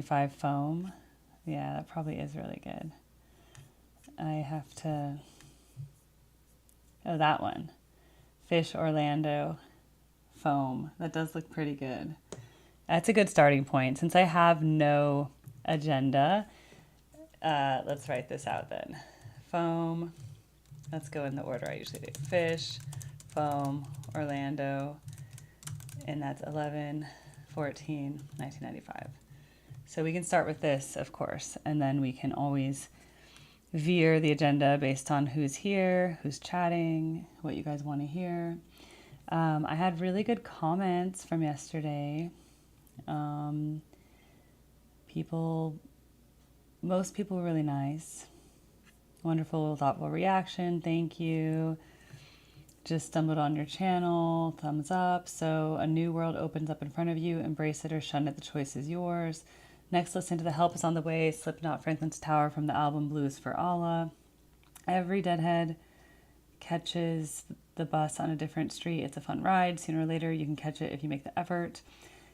5 foam. Yeah, that probably is really good. I have to, oh, that one. Phish Orlando foam. That does look pretty good. That's a good starting point. Since I have no agenda, let's write this out then. Foam, let's go in the order I usually do. Phish, foam, Orlando, and that's 11/14/1995. So we can start with this, of course, and then we can always veer the agenda based on who's here, who's chatting, what you guys want to hear. I had really good comments from yesterday. Most people were really nice. Wonderful, thoughtful reaction. Thank you. Just stumbled on your channel. Thumbs up. So a new world opens up in front of you. Embrace it or shun it. The choice is yours. Next, listen to The Help Is on the Way. Slipknot, Franklin's Tower from the album Blues for Allah. Every deadhead catches the bus on a different street. It's a fun ride. Sooner or later, you can catch it if you make the effort.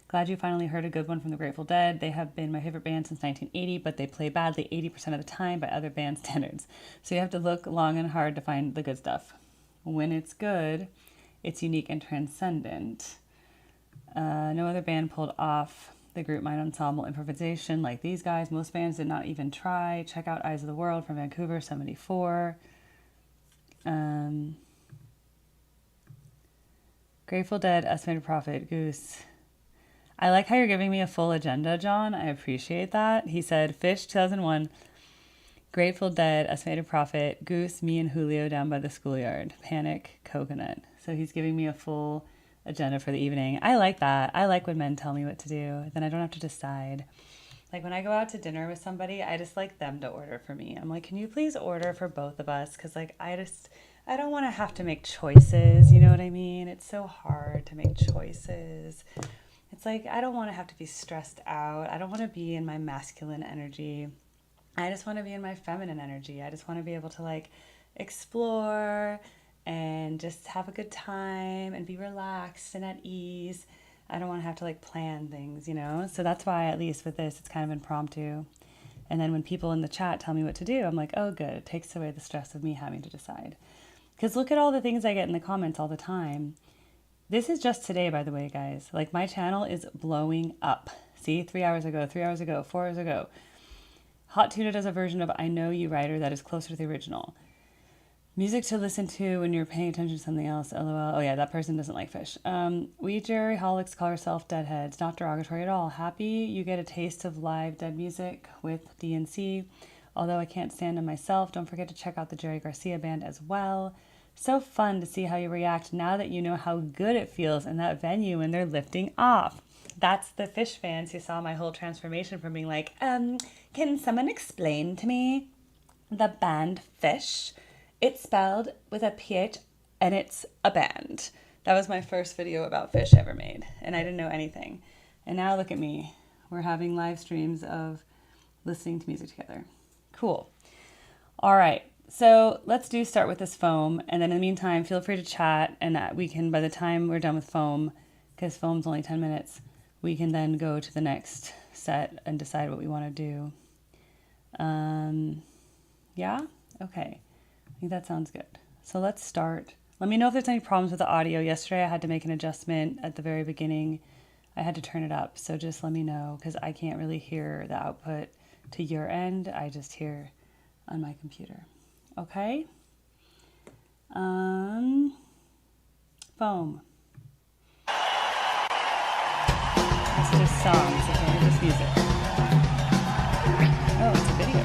Glad you finally heard a good one from the Grateful Dead. They have been my favorite band since 1980, but they play badly 80% of the time by other band standards. So you have to look long and hard to find the good stuff. When it's good, it's unique and transcendent. No other band pulled off the group mind ensemble improvisation like these guys. Most bands did not even try. Check out Eyes of the World from Vancouver, 74. Grateful Dead, Estimated Profit, Goose. I like how you're giving me a full agenda, John. I appreciate that. He said, Phish, 2001, Grateful Dead, Estimated Profit, Goose, me and Julio down by the schoolyard, Panic, Coconut. So he's giving me a full agenda for the evening. I like that. I like when men tell me what to do. Then I don't have to decide. Like when I go out to dinner with somebody, I just like them to order for me. I'm like, can you please order for both of us? Because like I don't want to have to make choices. You know what I mean? It's so hard to make choices. It's like I don't want to have to be stressed out. I don't want to be in my masculine energy. I just want to be in my feminine energy. I just want to be able to like explore and just have a good time and be relaxed and at ease. I don't want to have to like plan things, you know? So that's why at least with this, it's kind of impromptu. And then when people in the chat tell me what to do, I'm like, oh, good. It takes away the stress of me having to decide. Because look at all the things I get in the comments all the time. This is just today, by the way, guys. Like my channel is blowing up. See, 3 hours ago, 3 hours ago, 4 hours ago. Hot Tuna does a version of I Know You Writer that is closer to the original. Music to listen to when you're paying attention to something else. LOL. Oh yeah, that person doesn't like Phish. We Jerryholics call ourselves Deadheads. Not derogatory at all. Happy you get a taste of live dead music with DNC. Although I can't stand them myself, don't forget to check out the Jerry Garcia band as well. So fun to see how you react now that you know how good it feels in that venue when they're lifting off. That's the Phish fans who saw my whole transformation from being like, can someone explain to me the band Phish? It's spelled with a PH and it's a band. That was my first video about Phish ever made, and I didn't know anything. And now look at me. We're having live streams of listening to music together. Cool. All right. So let's start with this foam. And then in the meantime, feel free to chat, and we can, by the time we're done with foam, because foam's only 10 minutes, we can then go to the next set and decide what we want to do. Yeah? Okay. I think that sounds good. So let's start. Let me know if there's any problems with the audio. Yesterday I had to make an adjustment at the very beginning. I had to turn it up. So just let me know, because I can't really hear the output to your end. I just hear on my computer. Okay? Foam. It's just songs, okay? Just music. Oh, it's a video.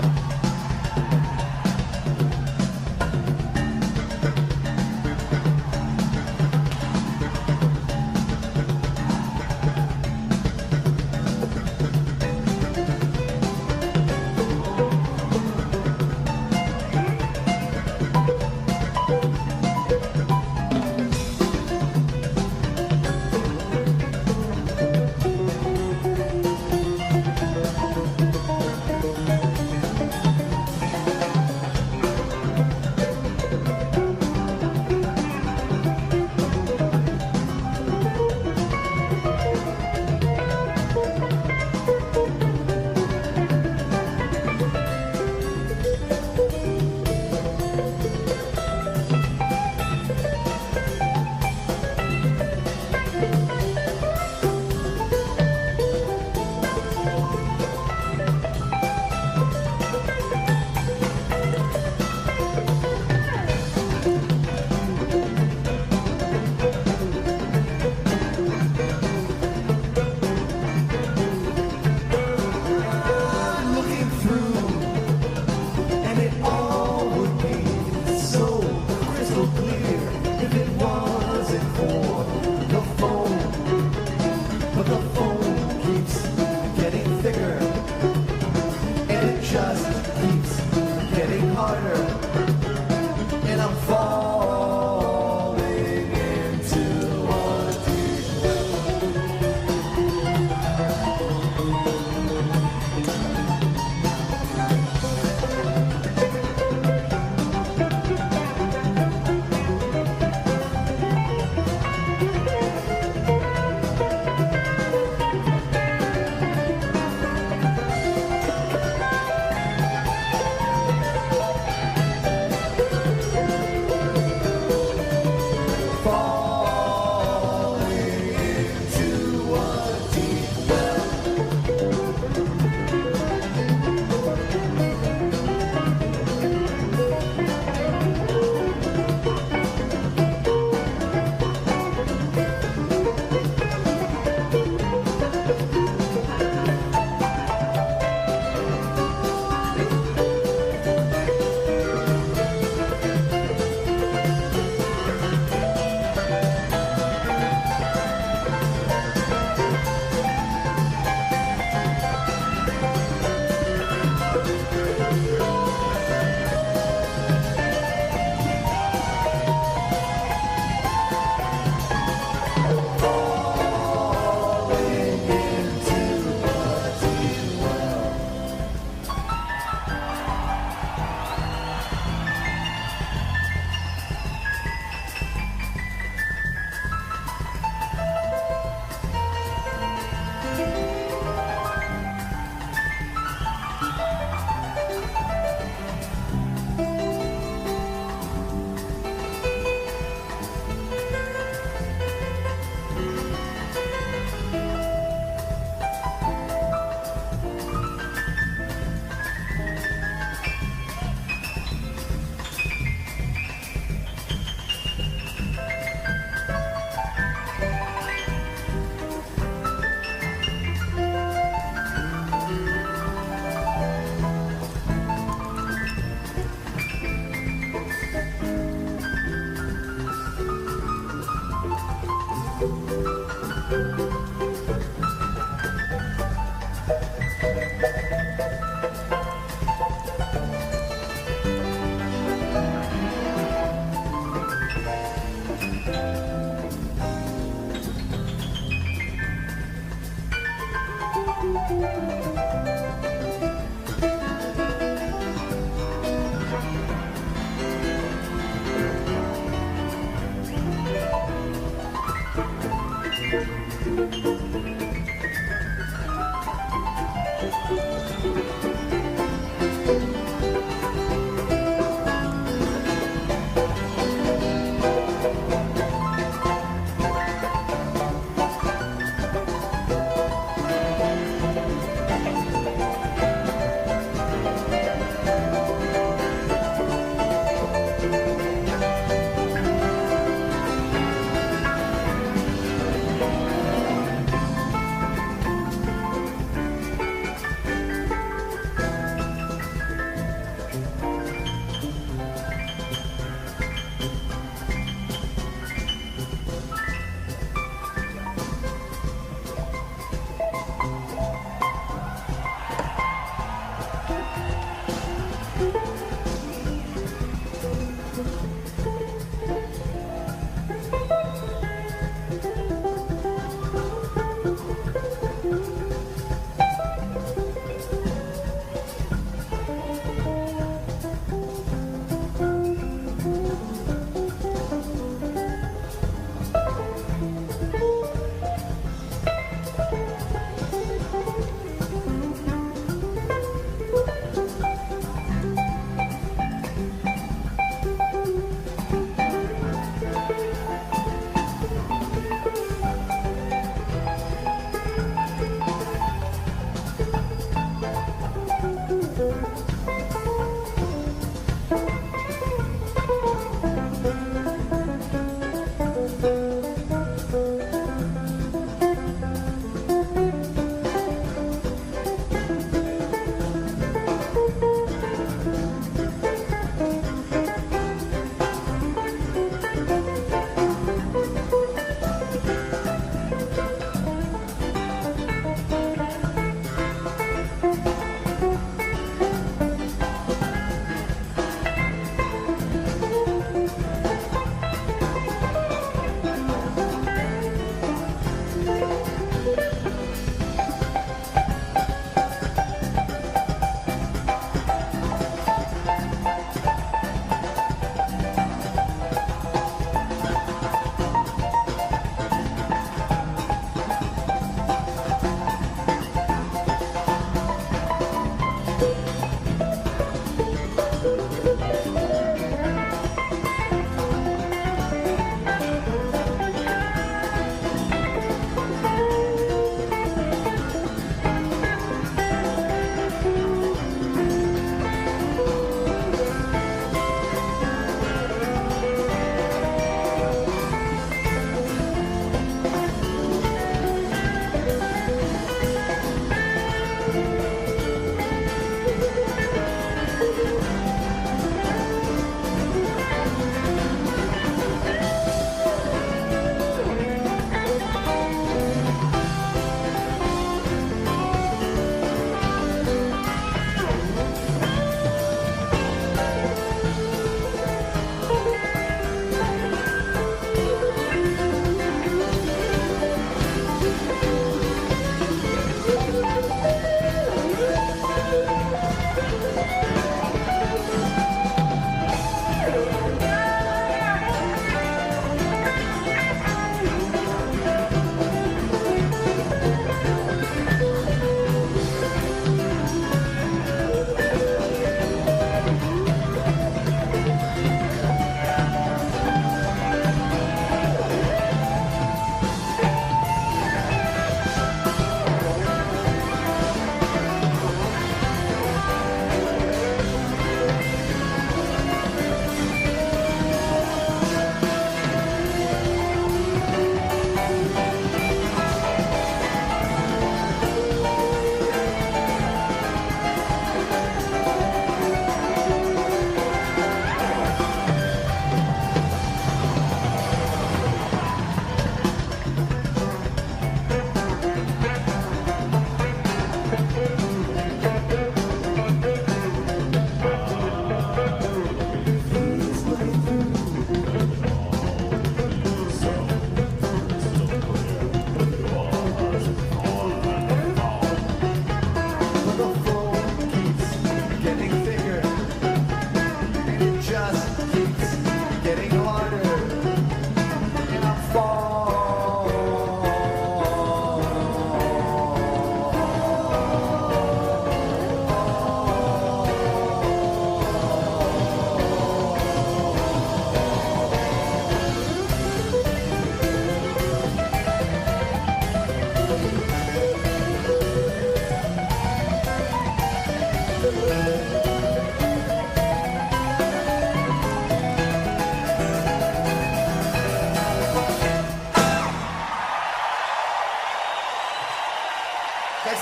Thanks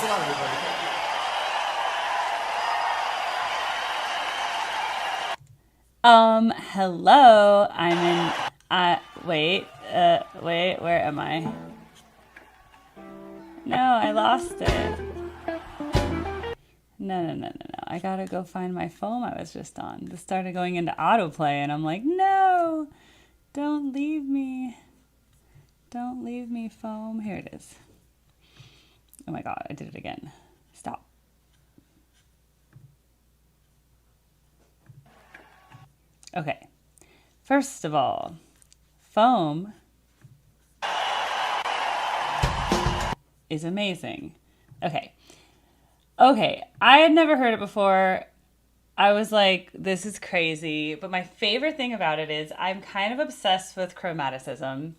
a lot, everybody. Hello. I'm in. Wait, where am I? No, I lost it. No. I gotta go find my foam I was just on. This started going into autoplay, and I'm like, no, don't leave me. Don't leave me, foam. Here it is. Oh my God, I did it again. Stop. Okay. First of all, foam is amazing. Okay, I had never heard it before. I was like, this is crazy. But my favorite thing about it is I'm kind of obsessed with chromaticism.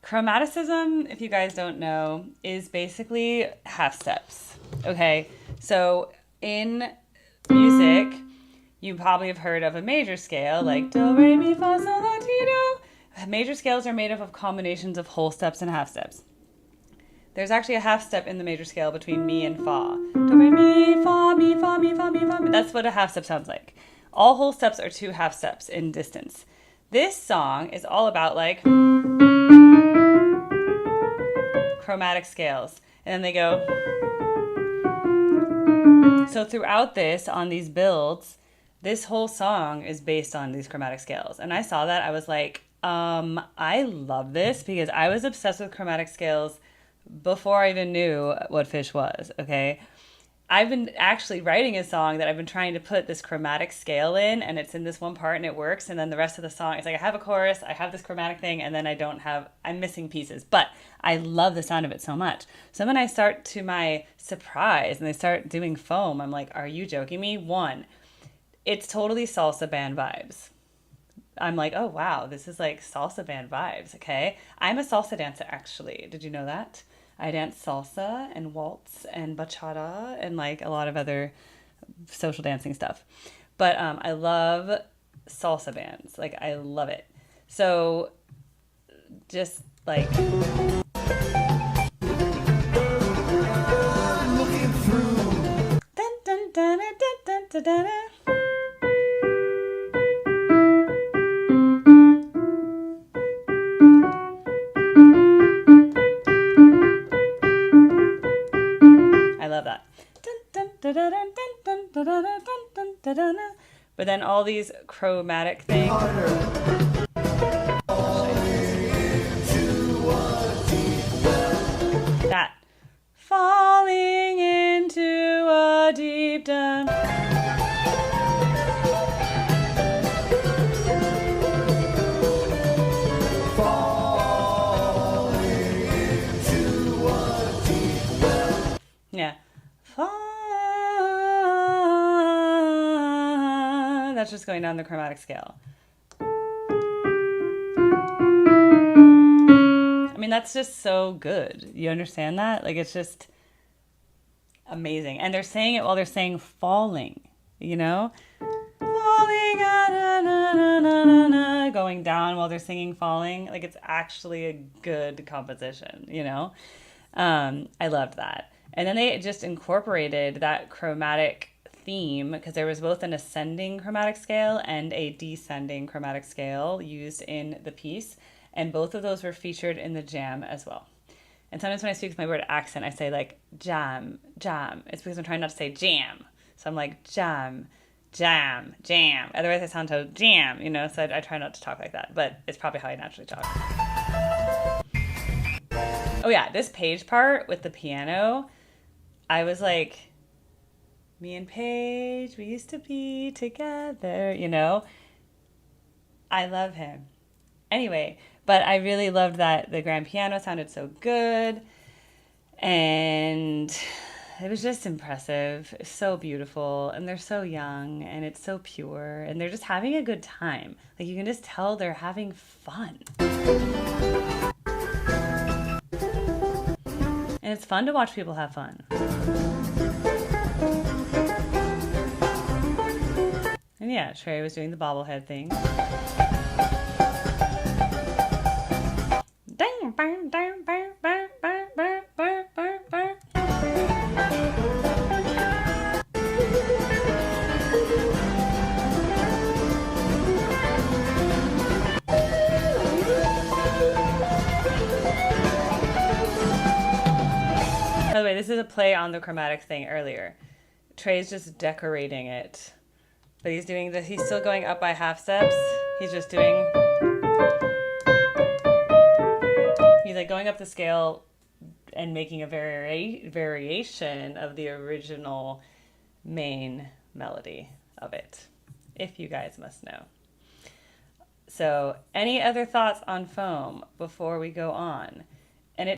Chromaticism, if you guys don't know, is basically half steps. Okay, so in music, you probably have heard of a major scale, like do, re, mi, fa, sol, la, ti, do. Major scales are made up of combinations of whole steps and half steps. There's actually a half step in the major scale between mi and fa. Do, re, mi, fa, mi, fa, mi, fa, mi, fa. That's what a half step sounds like. All whole steps are 2 half steps in distance. This song is all about like chromatic scales. And then they go. So throughout this, on these builds, this whole song is based on these chromatic scales. And I saw that, I was like, I love this, because I was obsessed with chromatic scales before I even knew what Phish was, okay? I've been actually writing a song that I've been trying to put this chromatic scale in, and it's in this one part and it works, and then the rest of the song, it's like I have a chorus, I have this chromatic thing, and then I'm missing pieces, but I love the sound of it so much. So when I start, to my surprise, and they start doing foam, I'm like, are you joking me? 1, it's totally salsa band vibes. I'm like, oh wow, this is like salsa band vibes, okay? I'm a salsa dancer, actually. Did you know that? I dance salsa and waltz and bachata and like a lot of other social dancing stuff. But I love salsa bands. Like, I love it. So just like... looking through. Dun, dun, dun, dun, dun, dun, dun, dun. But then all these chromatic things. That. Falling into a deep dun. Yeah. That's just going down the chromatic scale. I mean, that's just so good. You understand that? Like, it's just amazing. And they're saying it while they're saying falling, you know? Falling, na, na, na, na, na, going down while they're singing falling. Like, it's actually a good composition, you know? I loved that. And then they just incorporated that chromatic theme, because there was both an ascending chromatic scale and a descending chromatic scale used in the piece, and both of those were featured in the jam as well. And sometimes when I speak with my word accent, I say like jam. It's because I'm trying not to say jam, so I'm like jam. Otherwise I sound so jam, you know, so I try not to talk like that, but it's probably how I naturally talk. Oh yeah, this page part with the piano, I was like, me and Paige, we used to be together, you know? I love him. Anyway, but I really loved that the grand piano sounded so good. And it was just impressive. It's so beautiful. And they're so young. And it's so pure. And they're just having a good time. Like, you can just tell they're having fun. And it's fun to watch people have fun. And yeah, Trey was doing the bobblehead thing. Dang, bang, bang, bang, bang, bang, bang, bang, bang, bang. By the way, this is a play on the chromatic thing earlier. Trey's just decorating it. But he's doing this, he's still going up by half steps. He's just doing, he's like going up the scale and making a variation of the original main melody of it, if you guys must know. So, any other thoughts on foam before we go on?